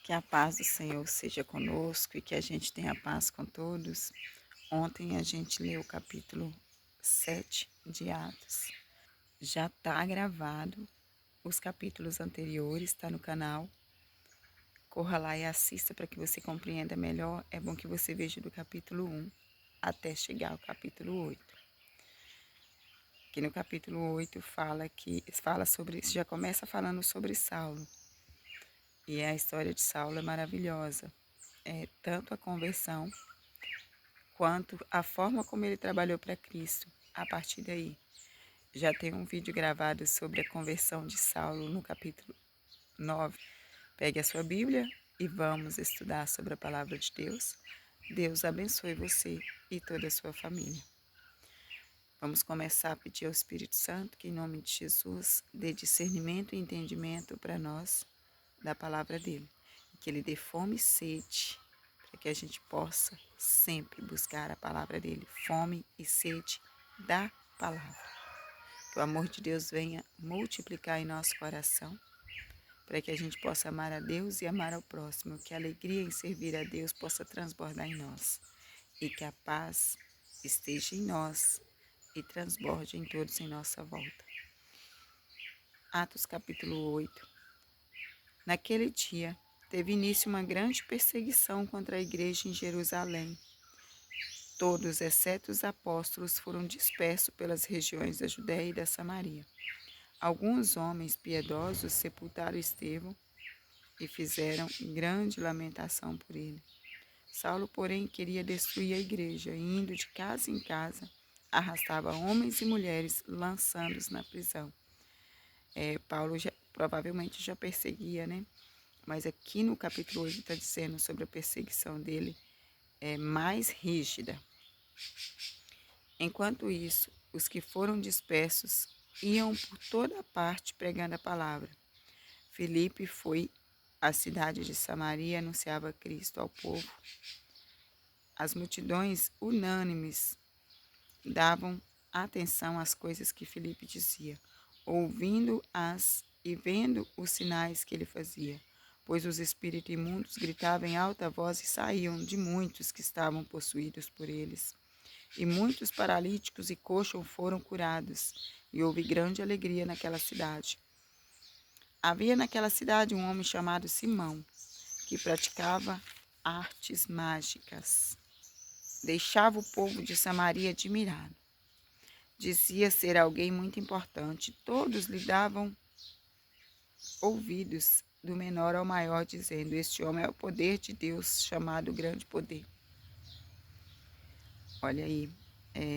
Que a paz do Senhor seja conosco e que a gente tenha paz com todos. Ontem a gente leu o capítulo 7 de Atos. Já está gravado os capítulos anteriores, está no canal. Corra lá e assista para que você compreenda melhor. É bom que você veja do capítulo 1 até chegar ao capítulo 8. Que no capítulo 8 fala sobre, já começa falando sobre Saulo. E a história de Saulo é maravilhosa. Tanto a conversão quanto a forma como ele trabalhou para Cristo a partir daí. Já tem um vídeo gravado sobre a conversão de Saulo no capítulo 9. Pegue a sua Bíblia e vamos estudar sobre a palavra de Deus. Deus abençoe você e toda a sua família. Vamos começar a pedir ao Espírito Santo que, em nome de Jesus, dê discernimento e entendimento para nós da palavra dele. Que ele dê fome e sede para que a gente possa sempre buscar a palavra dele. Fome e sede da palavra. Que o amor de Deus venha multiplicar em nosso coração, para que a gente possa amar a Deus e amar ao próximo. Que a alegria em servir a Deus possa transbordar em nós. E que a paz esteja em nós e transborde em todos em nossa volta. Atos capítulo 8. Naquele dia, teve início uma grande perseguição contra a igreja em Jerusalém. Todos, exceto os apóstolos, foram dispersos pelas regiões da Judéia e da Samaria. Alguns homens piedosos sepultaram Estevão e fizeram grande lamentação por ele. Saulo, porém, queria destruir a igreja e, indo de casa em casa, arrastava homens e mulheres, lançando-os na prisão. Paulo provavelmente já perseguia, né? Mas aqui no capítulo 8 está dizendo sobre a perseguição dele mais rígida. Enquanto isso, os que foram dispersos iam por toda parte pregando a palavra. Filipe foi à cidade de Samaria e anunciava Cristo ao povo. As multidões unânimes davam atenção às coisas que Filipe dizia, ouvindo-as e vendo os sinais que ele fazia, pois os espíritos imundos gritavam em alta voz e saíam de muitos que estavam possuídos por eles. E muitos paralíticos e coxos foram curados, e houve grande alegria naquela cidade. Havia naquela cidade um homem chamado Simão, que praticava artes mágicas. Deixava o povo de Samaria admirado. Dizia ser alguém muito importante. Todos lhe davam ouvidos, do menor ao maior, dizendo: este homem é o poder de Deus, chamado grande poder. Olha aí,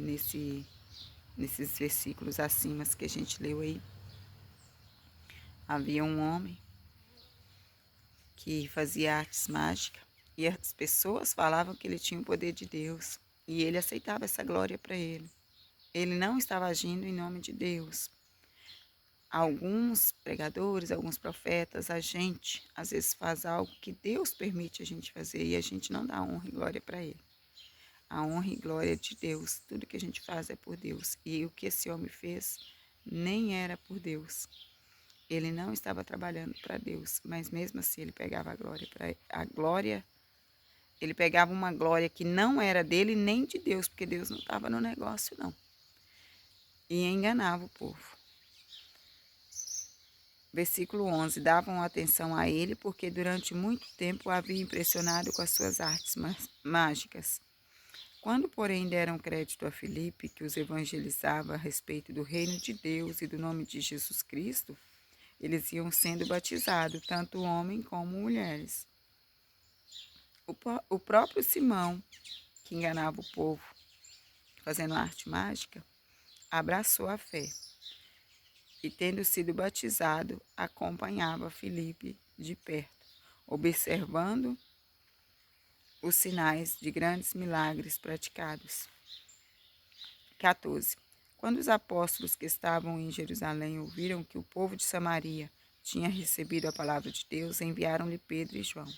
nesses versículos acima que a gente leu aí, havia um homem que fazia artes mágicas e as pessoas falavam que ele tinha o poder de Deus e ele aceitava essa glória para ele. Ele não estava agindo em nome de Deus. Alguns pregadores, alguns profetas, a gente às vezes faz algo que Deus permite a gente fazer e a gente não dá honra e glória para ele. A honra e glória é de Deus, tudo que a gente faz é por Deus. E o que esse homem fez nem era por Deus. Ele não estava trabalhando para Deus, mas mesmo assim ele pegava a glória. Ele pegava uma glória que não era dele nem de Deus, porque Deus não estava no negócio não. E enganava o povo. Versículo 11. Davam atenção a ele porque durante muito tempo o havia impressionado com as suas artes mágicas. Quando, porém, deram crédito a Filipe, que os evangelizava a respeito do reino de Deus e do nome de Jesus Cristo, eles iam sendo batizados, tanto homens como mulheres. O próprio Simão, que enganava o povo fazendo arte mágica, abraçou a fé e, tendo sido batizado, acompanhava Filipe de perto, observando os sinais de grandes milagres praticados. 14. Quando os apóstolos que estavam em Jerusalém ouviram que o povo de Samaria tinha recebido a palavra de Deus, enviaram-lhe Pedro e João.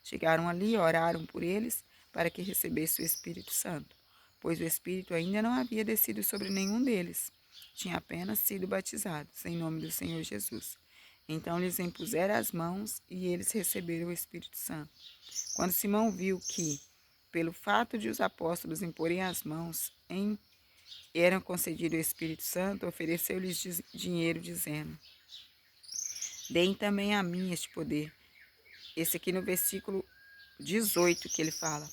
Chegaram ali e oraram por eles para que recebesse o Espírito Santo, pois o Espírito ainda não havia descido sobre nenhum deles. Tinha apenas sido batizados em nome do Senhor Jesus. Então lhes impuseram as mãos e eles receberam o Espírito Santo. Quando Simão viu que, pelo fato de os apóstolos imporem as mãos, eram concedido o Espírito Santo, ofereceu-lhes dinheiro, dizendo: deem também a mim este poder. Esse aqui no versículo 18 que ele fala.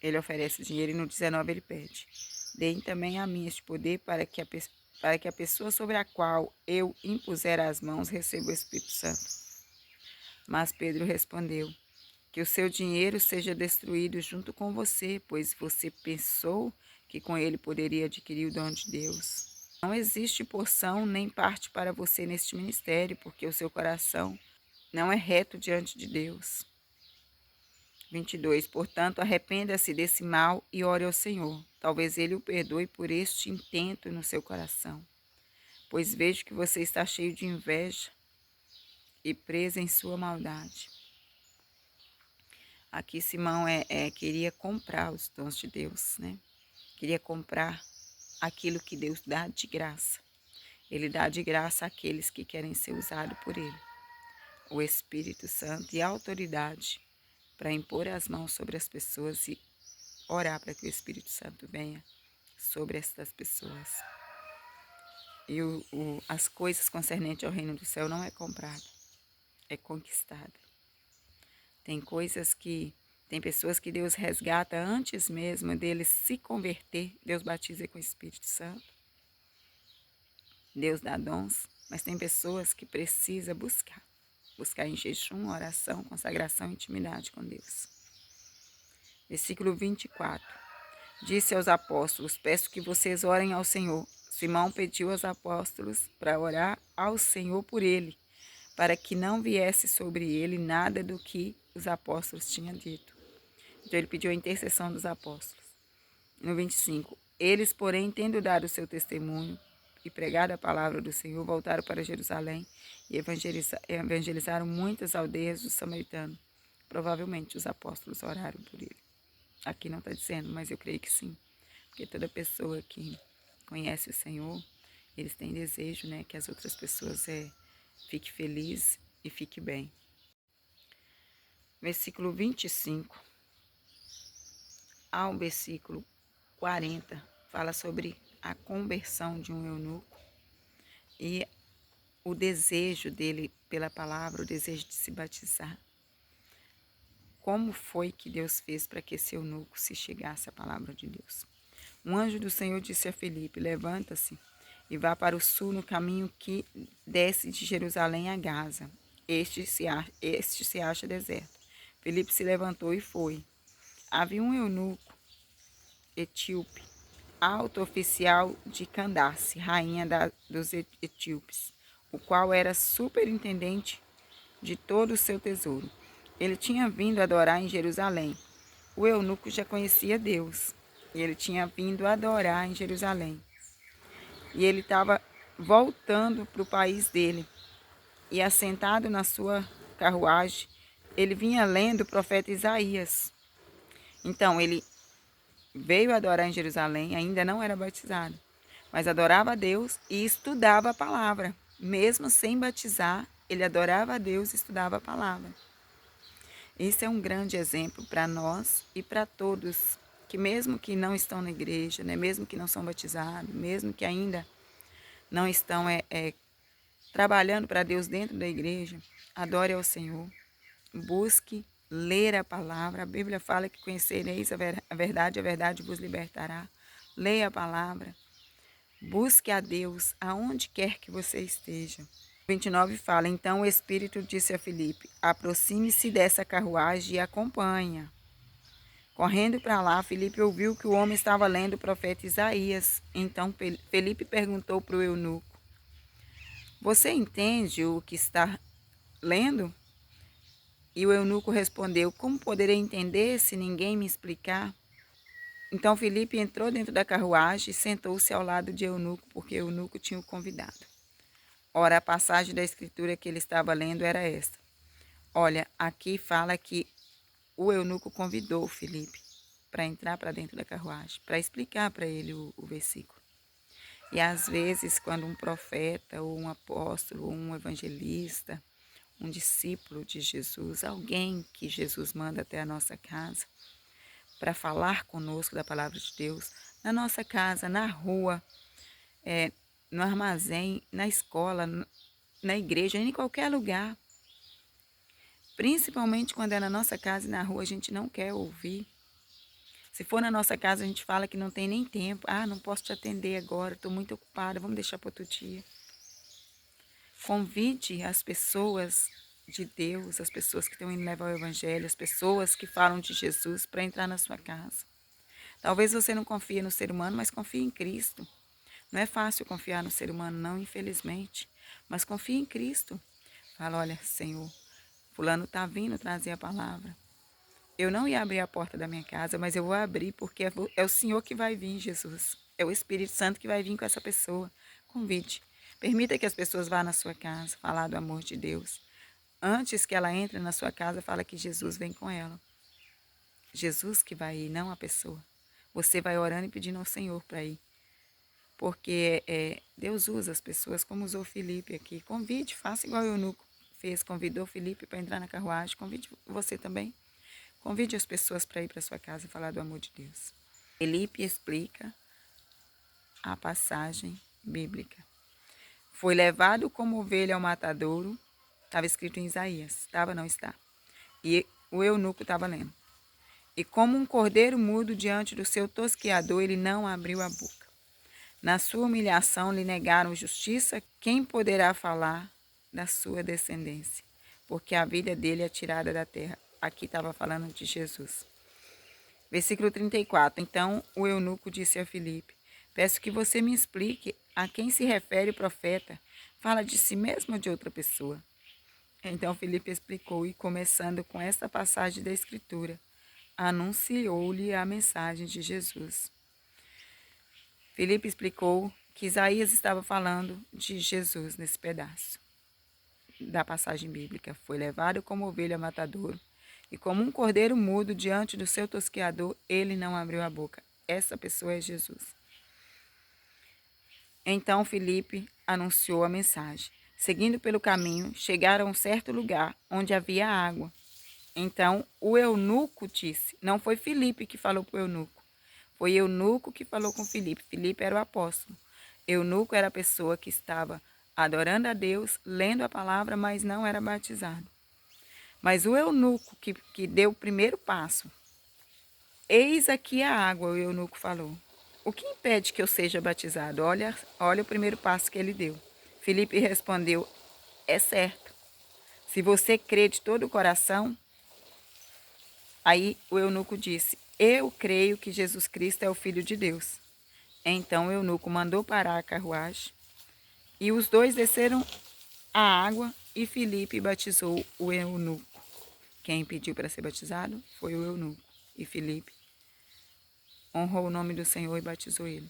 Ele oferece dinheiro e no 19 ele pede: deem também a mim este poder para que a pessoa sobre a qual eu impuser as mãos receba o Espírito Santo. Mas Pedro respondeu: que o seu dinheiro seja destruído junto com você, pois você pensou que com ele poderia adquirir o dom de Deus. Não existe porção nem parte para você neste ministério, porque o seu coração não é reto diante de Deus. 22. Portanto, arrependa-se desse mal e ore ao Senhor. Talvez Ele o perdoe por este intento no seu coração. Pois vejo que você está cheio de inveja e preso em sua maldade. Aqui Simão queria comprar os dons de Deus, né? Queria comprar aquilo que Deus dá de graça. Ele dá de graça àqueles que querem ser usados por Ele. O Espírito Santo e a autoridade para impor as mãos sobre as pessoas e orar para que o Espírito Santo venha sobre estas pessoas. E as coisas concernentes ao reino do céu não é comprada, é conquistada. Tem pessoas que Deus resgata antes mesmo deles se converter. Deus batiza com o Espírito Santo. Deus dá dons, mas tem pessoas que precisa buscar em jejum, oração, consagração e intimidade com Deus. Versículo 24. Disse aos apóstolos: peço que vocês orem ao Senhor. Simão pediu aos apóstolos para orar ao Senhor por ele, para que não viesse sobre ele nada do que os apóstolos tinham dito. Então ele pediu a intercessão dos apóstolos. No 25. Eles, porém, tendo dado o seu testemunho e pregado a palavra do Senhor, voltaram para Jerusalém e evangelizaram muitas aldeias dos samaritanos. Provavelmente os apóstolos oraram por ele. Aqui não está dizendo, mas eu creio que sim. Porque toda pessoa que conhece o Senhor, eles têm desejo, né, que as outras pessoas fiquem felizes e fiquem bem. Versículo 25 ao versículo 40 fala sobre a conversão de um eunuco e o desejo dele pela palavra, o desejo de se batizar. Como foi que Deus fez para que esse eunuco se chegasse à palavra de Deus? Um anjo do Senhor disse a Filipe: levanta-se e vá para o sul no caminho que desce de Jerusalém a Gaza. Este se acha deserto. Filipe se levantou e foi. Havia um eunuco etíope, alto oficial de Candace, rainha dos etíopes, o qual era superintendente de todo o seu tesouro. Ele tinha vindo adorar em Jerusalém. O eunuco já conhecia Deus. E ele tinha vindo adorar em Jerusalém. E ele estava voltando para o país dele. E assentado na sua carruagem, ele vinha lendo o profeta Isaías. Então ele veio adorar em Jerusalém, ainda não era batizado, mas adorava a Deus e estudava a palavra. Mesmo sem batizar, ele adorava a Deus e estudava a palavra. Isso é um grande exemplo para nós e para todos, que mesmo que não estão na igreja, né, mesmo que não são batizados, mesmo que ainda não estão trabalhando para Deus dentro da igreja, adore ao Senhor, busque ler a palavra. A Bíblia fala que conhecereis a verdade vos libertará. Leia a palavra, busque a Deus aonde quer que você esteja. 29 fala: então o Espírito disse a Filipe: aproxime-se dessa carruagem e acompanha. Correndo para lá, Filipe ouviu que o homem estava lendo o profeta Isaías. Então Filipe perguntou para o eunuco: você entende o que está lendo? E o eunuco respondeu: como poderei entender se ninguém me explicar? Então Filipe entrou dentro da carruagem e sentou-se ao lado de eunuco, porque o eunuco tinha o convidado. Ora, a passagem da escritura que ele estava lendo era esta. Olha, aqui fala que o eunuco convidou Filipe para entrar para dentro da carruagem, para explicar para ele o versículo. E às vezes, quando um profeta, ou um apóstolo, ou um evangelista, um discípulo de Jesus, alguém que Jesus manda até a nossa casa para falar conosco da palavra de Deus, na nossa casa, na rua, no armazém, na escola, na igreja, em qualquer lugar, principalmente quando é na nossa casa e na rua, a gente não quer ouvir. Se for na nossa casa, a gente fala que não tem nem tempo. Ah, não posso te atender agora, estou muito ocupada, vamos deixar para outro dia. Convide as pessoas de Deus, as pessoas que estão indo levar o Evangelho, as pessoas que falam de Jesus para entrar na sua casa. Talvez você não confie no ser humano, mas confie em Cristo. Não é fácil confiar no ser humano, não, infelizmente. Mas confie em Cristo. Fala, olha, Senhor, fulano está vindo trazer a palavra. Eu não ia abrir a porta da minha casa, mas eu vou abrir porque é o Senhor que vai vir, Jesus. É o Espírito Santo que vai vir com essa pessoa. Convide. Permita que as pessoas vá na sua casa falar do amor de Deus. Antes que ela entre na sua casa, fala que Jesus vem com ela. Jesus que vai ir, não a pessoa. Você vai orando e pedindo ao Senhor para ir. Porque Deus usa as pessoas como usou Felipe aqui. Convide, faça igual o eunuco fez. Convidou Felipe para entrar na carruagem. Convide você também. Convide as pessoas para ir para sua casa e falar do amor de Deus. Felipe explica a passagem bíblica. Foi levado como ovelha ao matadouro. Estava escrito em Isaías. Estava, não está. E o eunuco estava lendo. E como um cordeiro mudo diante do seu tosqueador, ele não abriu a boca. Na sua humilhação lhe negaram justiça. Quem poderá falar da sua descendência? Porque a vida dele é tirada da terra. Aqui estava falando de Jesus. Versículo 34. Então o eunuco disse a Filipe: peço que você me explique a quem se refere o profeta. Fala de si mesmo ou de outra pessoa? Então Filipe explicou, e começando com esta passagem da Escritura, anunciou-lhe a mensagem de Jesus. Filipe explicou que Isaías estava falando de Jesus nesse pedaço da passagem bíblica. Foi levado como ovelha a matadouro, e como um cordeiro mudo diante do seu tosqueador, ele não abriu a boca. Essa pessoa é Jesus. Então Filipe anunciou a mensagem. Seguindo pelo caminho, chegaram a um certo lugar onde havia água. Então o eunuco disse, não foi Filipe que falou para o eunuco, foi eunuco que falou com Filipe. Filipe era o apóstolo. Eunuco era a pessoa que estava adorando a Deus, lendo a palavra, mas não era batizado. Mas o eunuco que deu o primeiro passo, eis aqui a água, o eunuco falou. O que impede que eu seja batizado? Olha o primeiro passo que ele deu. Filipe respondeu, é certo. Se você crê de todo o coração. Aí o eunuco disse, eu creio que Jesus Cristo é o Filho de Deus. Então o eunuco mandou parar a carruagem, e os dois desceram a água, e Filipe batizou o eunuco. Quem pediu para ser batizado foi o eunuco, e Filipe honrou o nome do Senhor e batizou ele.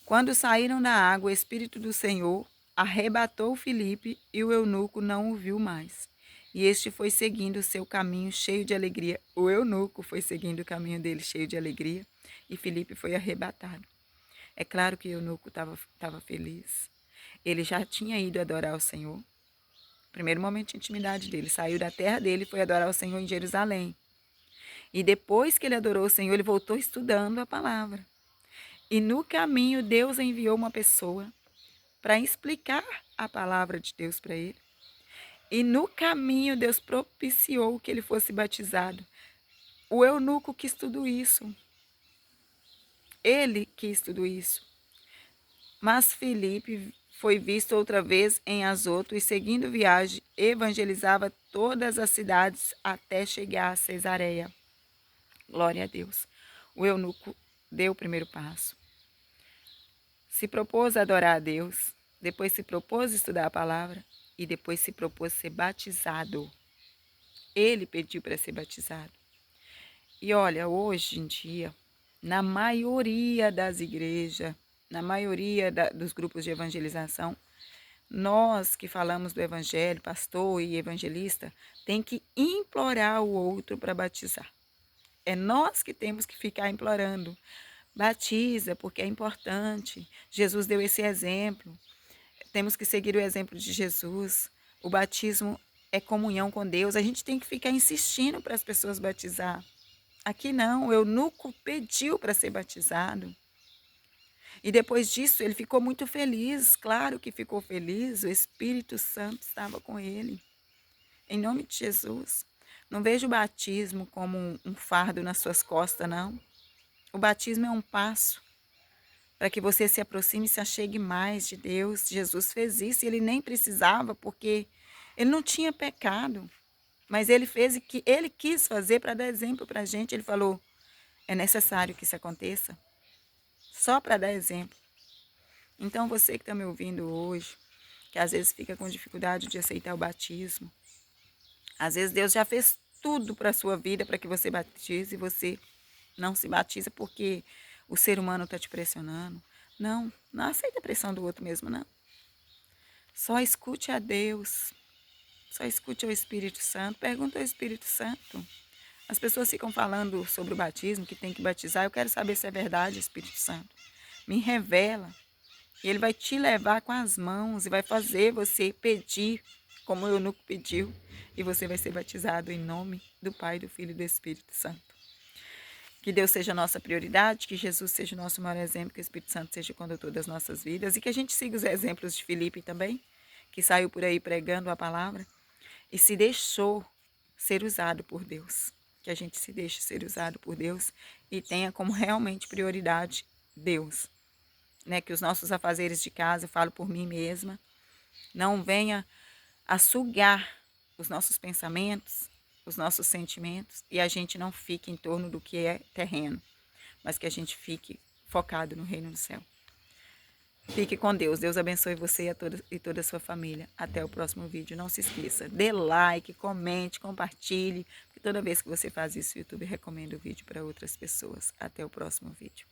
Quando saíram da água, o Espírito do Senhor arrebatou Filipe, e o eunuco não o viu mais. E este foi seguindo o seu caminho cheio de alegria. O eunuco foi seguindo o caminho dele cheio de alegria, e Filipe foi arrebatado. É claro que o eunuco estava feliz. Ele já tinha ido adorar o Senhor. Primeiro momento de intimidade dele. Saiu da terra dele e foi adorar o Senhor em Jerusalém. E depois que ele adorou o Senhor, ele voltou estudando a palavra. E no caminho, Deus enviou uma pessoa para explicar a palavra de Deus para ele. E no caminho, Deus propiciou que ele fosse batizado. O eunuco quis tudo isso. Ele quis tudo isso. Mas Filipe foi visto outra vez em Azoto e, seguindo viagem, evangelizava todas as cidades até chegar a Cesareia. Glória a Deus. O eunuco deu o primeiro passo. Se propôs a adorar a Deus, depois se propôs a estudar a palavra e depois se propôs a ser batizado. Ele pediu para ser batizado. E olha, hoje em dia, na maioria das igrejas, na maioria dos grupos de evangelização, nós que falamos do evangelho, pastor e evangelista, tem que implorar o outro para batizar. É nós que temos que ficar implorando. Batiza, porque é importante. Jesus deu esse exemplo. Temos que seguir o exemplo de Jesus. O batismo é comunhão com Deus. A gente tem que ficar insistindo para as pessoas batizar. Aqui não, o eunuco pediu para ser batizado. E depois disso ele ficou muito feliz, claro que ficou feliz, o Espírito Santo estava com ele. Em nome de Jesus. Não vejo o batismo como um fardo nas suas costas, não. O batismo é um passo para que você se aproxime e se achegue mais de Deus. Jesus fez isso e ele nem precisava, porque ele não tinha pecado. Mas ele fez o que ele quis fazer para dar exemplo para a gente. Ele falou, é necessário que isso aconteça, só para dar exemplo. Então você que está me ouvindo hoje, que às vezes fica com dificuldade de aceitar o batismo, às vezes Deus já fez tudo para a sua vida para que você batize e você não se batiza porque o ser humano está te pressionando. Não, não aceita a pressão do outro mesmo, não. Só escute a Deus, só escute ao Espírito Santo, pergunta ao Espírito Santo. As pessoas ficam falando sobre o batismo, que tem que batizar. Eu quero saber se é verdade, Espírito Santo. Me revela. E ele vai te levar com as mãos e vai fazer você pedir, como o eunuco pediu. E você vai ser batizado em nome do Pai, do Filho e do Espírito Santo. Que Deus seja a nossa prioridade, que Jesus seja o nosso maior exemplo, que o Espírito Santo seja o condutor das nossas vidas e que a gente siga os exemplos de Filipe também, que saiu por aí pregando a palavra e se deixou ser usado por Deus. Que a gente se deixe ser usado por Deus e tenha como realmente prioridade Deus. Né? Que os nossos afazeres de casa, eu falo por mim mesma, não venha a sugar os nossos pensamentos, os nossos sentimentos e a gente não fique em torno do que é terreno, mas que a gente fique focado no reino do céu. Fique com Deus. Deus abençoe você e toda a sua família. Até o próximo vídeo. Não se esqueça, dê like, comente, compartilhe, porque toda vez que você faz isso, o YouTube recomenda o vídeo para outras pessoas. Até o próximo vídeo.